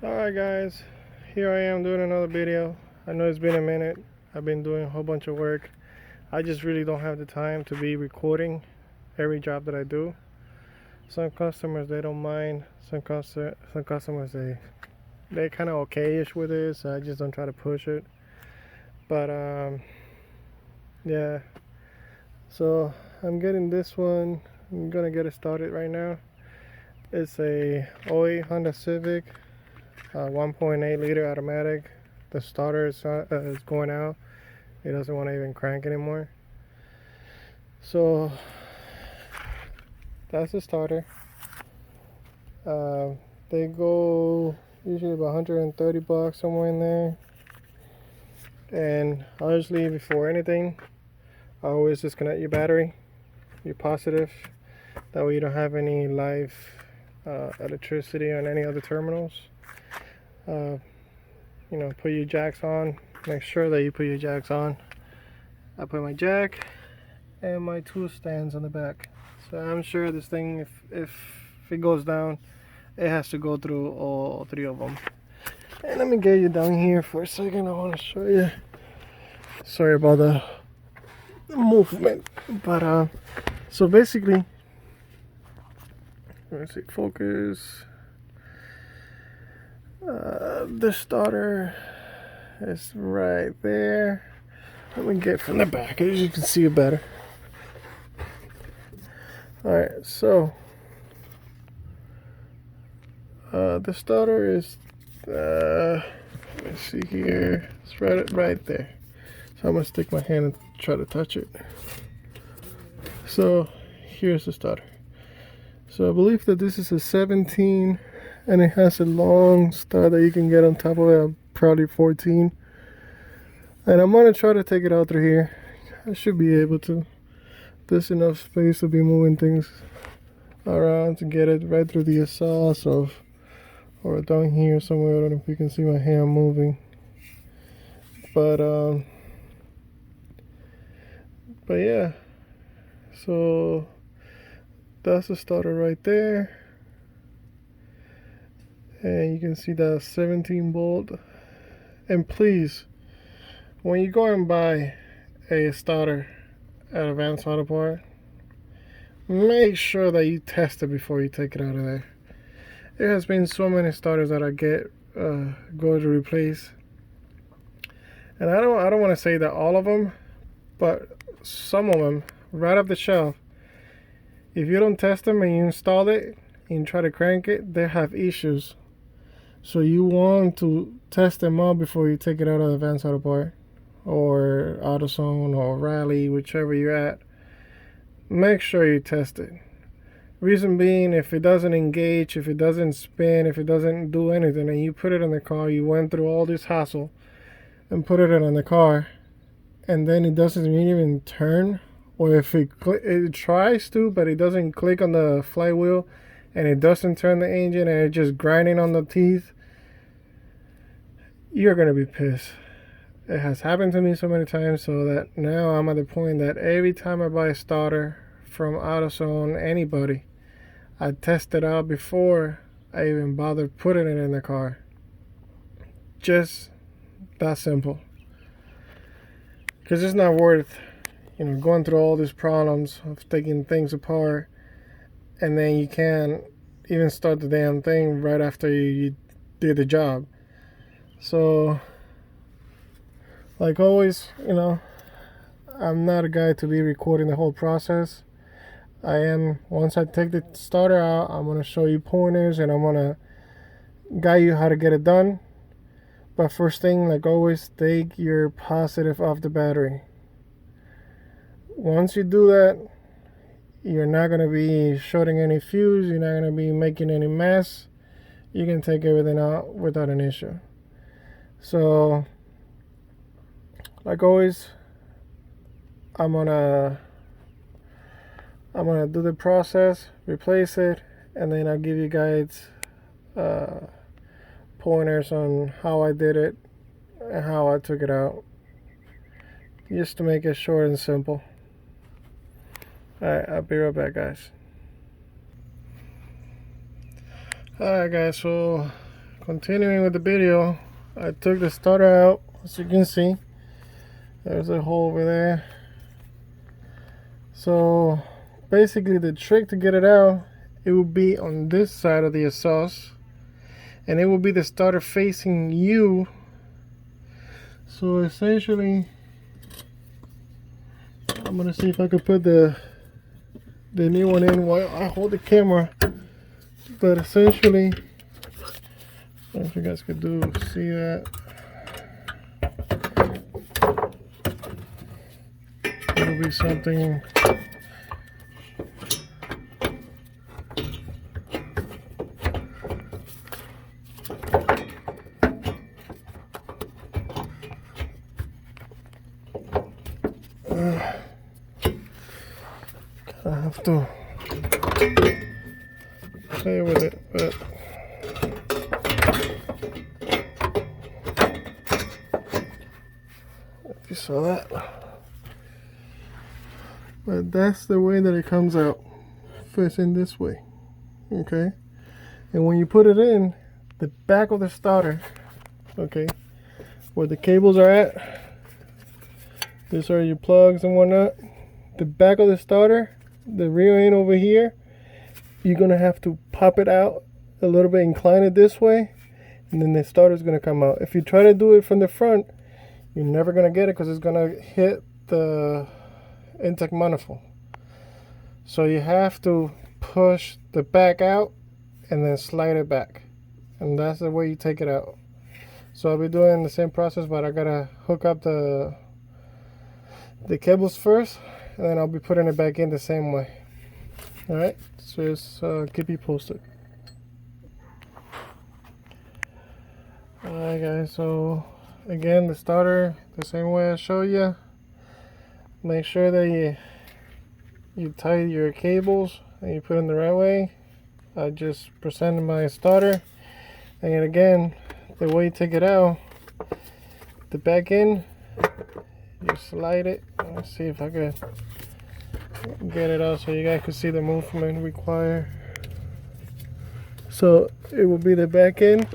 Alright guys, here I am doing another video. I know it's been a minute. I've been doing a whole bunch of work. I just really don't have the time to be recording every job that I do. Some customers, they don't mind. Some customers, they kind of okay-ish with it, so I just don't try to push it. But yeah, so I'm getting this one. I'm gonna get it started right now. It's a '08 Honda Civic, 1.8 liter automatic. The starter is going out. It doesn't want to even crank anymore. So that's the starter. They go usually about 130 bucks, somewhere in there. And obviously, before anything, I always disconnect your battery, your positive. That way you don't have any live electricity on any other terminals. Put your jacks on. Make sure that you put your jacks on. I put my jack and my tool stands on the back. So I'm sure this thing, if it goes down, it has to go through all three of them. And let me get you down here for a second. I want to show you. Sorry about the movement, but so basically, let's see, focus. The starter is right there. Let me get from the back, as you can see it better. Alright, so the starter is let's see here, it's right there. So I'm gonna stick my hand and try to touch it. So here's the starter. So I believe that this is a 17, and it has a long star that you can get on top of it, probably 14. And I'm gonna try to take it out through here. I should be able to. There's enough space to be moving things around to get it right through the exhaust or down here somewhere. I don't know if you can see my hand moving. But yeah. So that's the starter right there. And you can see that 17 volt. And please, when you go and buy a starter at Advanced Auto Part, make sure that you test it before you take it out of there. There has been so many starters that I go to replace, and I don't want to say that all of them, but some of them right off the shelf, if you don't test them and you install it and try to crank it, they have issues. So you want to test them out before you take it out of Advanced Auto Part or AutoZone or Rally, whichever you're at. Make sure you test it. Reason being, if it doesn't engage, if it doesn't spin, if it doesn't do anything, and you put it in the car, you went through all this hassle and put it in the car, and then it doesn't even turn, or if it tries to, but it doesn't click on the flywheel, and it doesn't turn the engine, and it's just grinding on the teeth, you're gonna be pissed. It has happened to me so many times, so that now I'm at the point that every time I buy a starter from AutoZone, anybody, I test it out before I even bother putting it in the car. Just that simple. Because it's not worth, going through all these problems of taking things apart, and then you can't even start the damn thing right after you did the job. So, like always, I'm not a guy to be recording the whole process. Once I take the starter out, I'm going to show you pointers and I'm going to guide you how to get it done. But first thing, like always, take your positive off the battery. Once you do that, you're not going to be shorting any fuse, you're not going to be making any mess. You can take everything out without an issue. So, like always, I'm gonna do the process, replace it, and then I'll give you guys pointers on how I did it and how I took it out, just to make it short and simple. Alright, I'll be right back, guys. Alright guys, so continuing with the video, I took the starter out. As you can see, there's a hole over there. So basically the trick to get it out, it will be on this side of the exhaust, and it will be the starter facing you. So essentially, I'm gonna see if I can put the new one in while I hold the camera. But essentially, I don't know if you guys could see that. It'll be something. I have to play with it, but if you saw that. But that's the way that it comes out, facing this way. Okay, and when you put it in, the back of the starter, okay, where the cables are at, these are your plugs and whatnot. The back of the starter, the rear end over here, you're gonna have to pop it out a little bit, incline it this way, and then the starter's gonna come out. If you try to do it from the front, you're never gonna get it because it's gonna hit the intake manifold. So you have to push the back out and then slide it back, and that's the way you take it out. So I'll be doing the same process, but I gotta hook up the cables first, and then I'll be putting it back in the same way. Alright, so just keep you posted. Alright guys, so again, the starter, the same way I showed you. Make sure that you tie your cables and you put in the right way. I just presented my starter, and again, the way you take it out, the back end, you slide it. Let's see if I can get it out so you guys can see the movement required. So it will be the back end,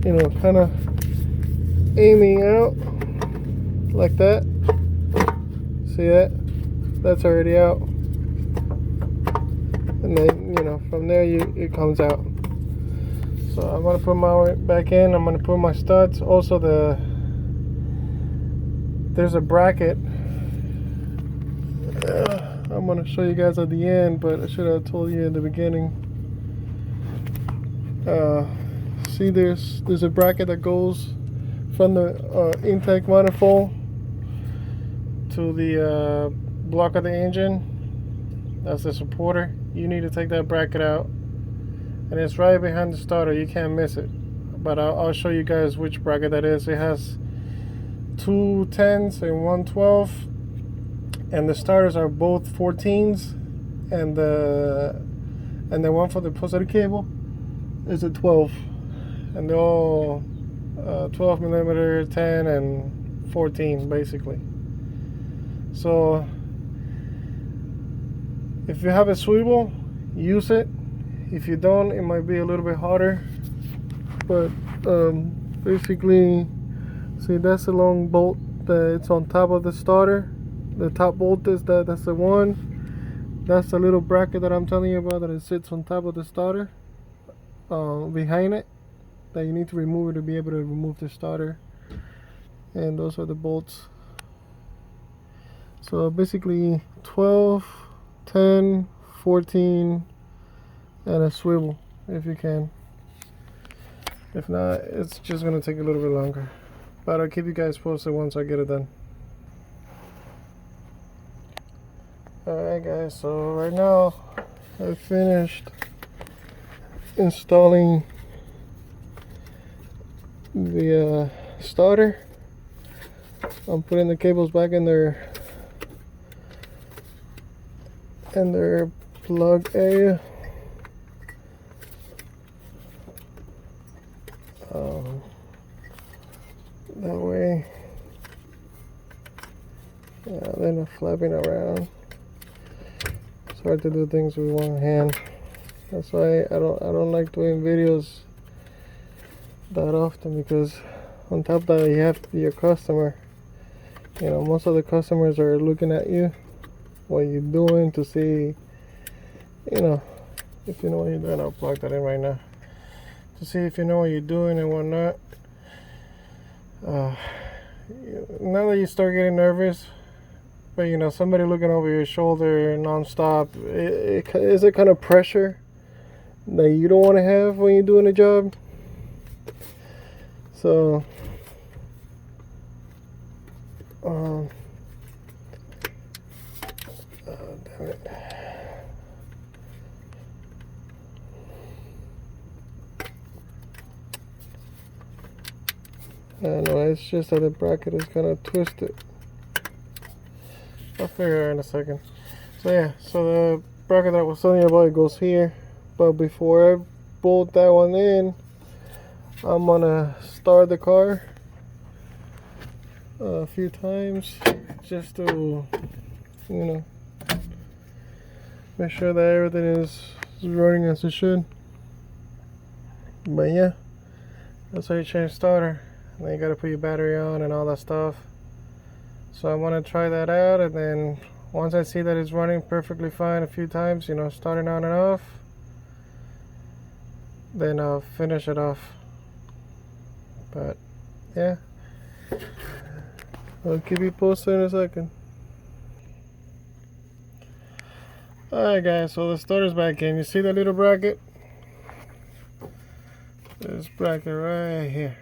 you know, kind of aiming out like that. See that? That's already out, and then, you know, from there it comes out. So I'm gonna put my back in. I'm gonna put my studs. Also, there's a bracket. I'm gonna show you guys at the end, but I should have told you in the beginning. See, there's a bracket that goes from the intake manifold to the block of the engine. That's the supporter. You need to take that bracket out, and it's right behind the starter. You can't miss it. But I'll show you guys which bracket that is. It has 2 10s and 1 12, and the starters are both 14s, and the one for the positive cable is a 12, and they're all 12 millimeter, 10, and 14 basically. So if you have a swivel, use it. If you don't, it might be a little bit harder, but basically, see, that's the long bolt that it's on top of the starter. The top bolt is that's the one. That's the little bracket that I'm telling you about, that it sits on top of the starter, behind it, that you need to remove it to be able to remove the starter. And those are the bolts. So basically 12, 10, 14, and a swivel if you can. If not, it's just gonna take a little bit longer, but I'll keep you guys posted once I get it done. Alright guys, so right now I finished installing the starter. I'm putting the cables back in their plug area. That way, yeah, they're not flapping around. It's hard to do things with one hand. That's why I don't like doing videos that often, because on top of that you have to be a customer. You know, most of the customers are looking at you, what you're doing, to see, you know, if you know what you're doing. I'll plug that in right now to see if you know what you're doing and whatnot. Now that you start getting nervous, but you know, somebody looking over your shoulder non-stop, it is a kind of pressure that you don't want to have when you're doing a job. So damn it. No, it's just that the bracket is kind of twisted. I'll figure it out in a second. So yeah, so the bracket that I was telling you about, it goes here. But before I bolt that one in, I'm gonna start the car a few times just to, you know, make sure that everything is running as it should. But yeah, that's how you change starter. And then you gotta put your battery on and all that stuff. So I'm gonna try that out, and then once I see that it's running perfectly fine a few times, you know, starting on and off, then I'll finish it off. But yeah, I'll keep you posted in a second. Alright guys, so the starter's back in. You see the little bracket? This bracket right here.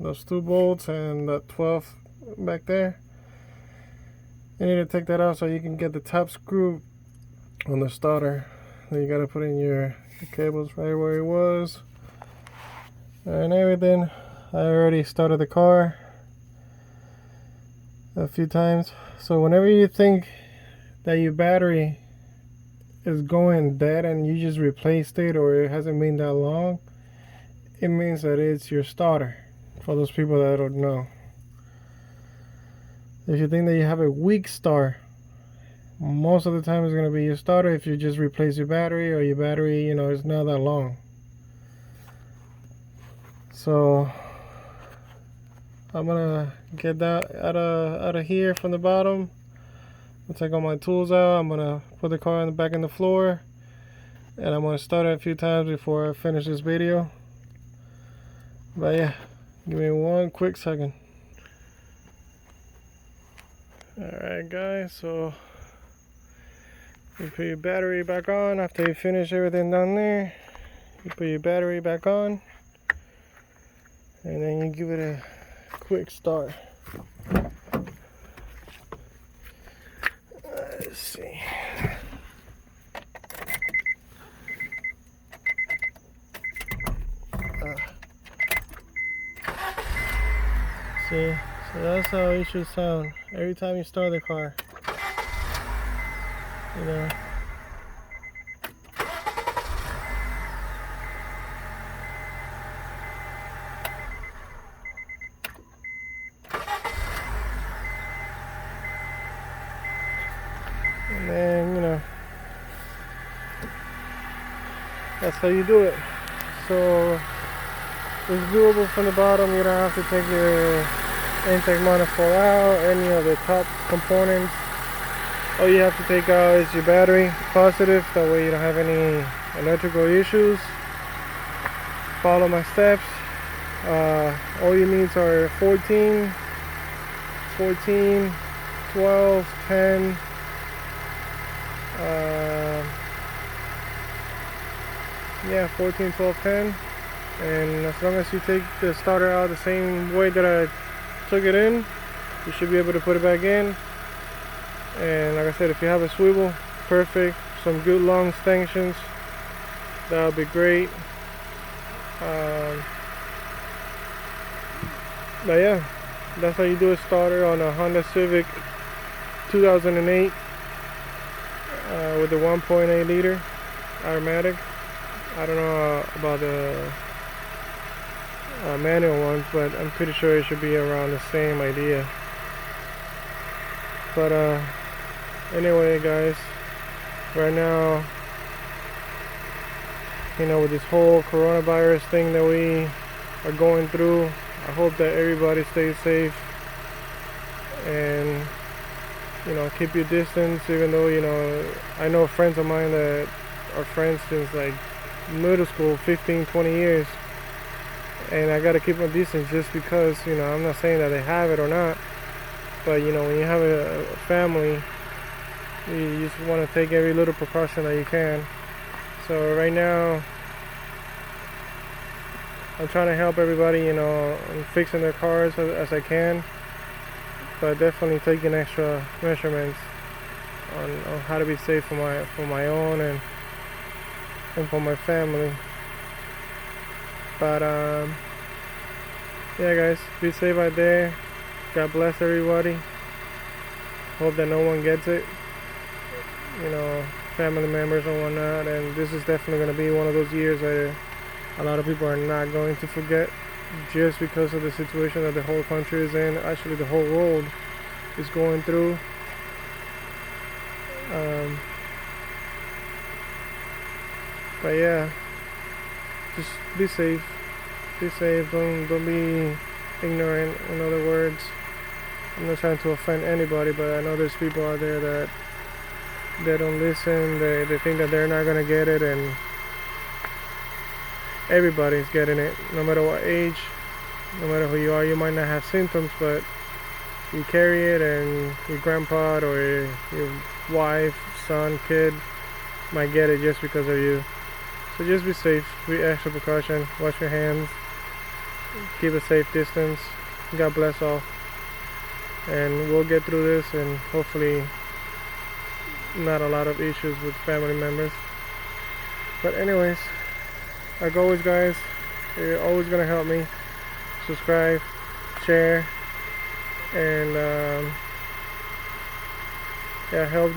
Those 2 bolts and the 12 back there. You need to take that out so you can get the top screw on the starter. Then you gotta put in your cables right where it was and everything. I already started the car a few times. So whenever you think that your battery is going dead and you just replaced it, or it hasn't been that long, it means that it's your starter. For those people that don't know, if you think that you have a weak start, most of the time it's going to be your starter. If you just replace your battery, or your battery, you know, is not that long. So I'm gonna get that out of here from the bottom. I'll take all my tools out. I'm gonna put the car back in the floor, and I'm gonna start it a few times before I finish this video. But yeah, give me one quick second. Alright guys, so you put your battery back on after you finish everything down there. You put your battery back on, and then you give it a quick start. Let's see. See, so that's how it should sound every time you start the car. You know. And then, you know, that's how you do it. So it's doable from the bottom. You don't have to take your intake manifold out, any of the top components. All you have to take out is your battery, positive, that way you don't have any electrical issues. Follow my steps. All you need are 14, 12, 10, yeah, 14, 12, 10. And as long as you take the starter out the same way that I took it in, you should be able to put it back in. And like I said, if you have a swivel, perfect. Some good long extensions, that would be great. But yeah, that's how you do a starter on a Honda Civic 2008 with the 1.8 liter automatic. I don't know about the manual ones, but I'm pretty sure it should be around the same idea. But anyway guys, right now with this whole coronavirus thing that we are going through. I hope that everybody stays safe and keep your distance, even though I know friends of mine that are friends since like middle school, 15-20 years, and I gotta keep my distance just because I'm not saying that they have it or not, but when you have a family, you just want to take every little precaution that you can. So right now I'm trying to help everybody, in fixing their cars as I can, but definitely taking extra measurements on how to be safe for my own and for my family. But yeah, guys, be safe out there. God bless everybody. Hope that no one gets it, family members and whatnot. And this is definitely going to be one of those years that a lot of people are not going to forget, just because of the situation that the whole country is in. Actually, the whole world is going through. But yeah, just be safe. Be safe. Don't be ignorant. In other words, I'm not trying to offend anybody, but I know there's people out there that they don't listen. They think that they're not gonna get it, and everybody's getting it, no matter what age, no matter who you are. You might not have symptoms, but you carry it, and your grandpa or your wife, son, kid might get it just because of you. So just be safe, be extra precaution, wash your hands, keep a safe distance. God bless all, and we'll get through this, and hopefully not a lot of issues with family members. But anyways, like always, guys, you're always gonna help me. Subscribe, share, and yeah, help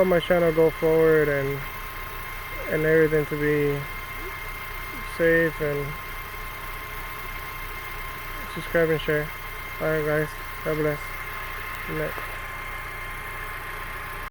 my channel go forward, and everything to be safe, and subscribe and share. Alright, guys, God bless. Good night.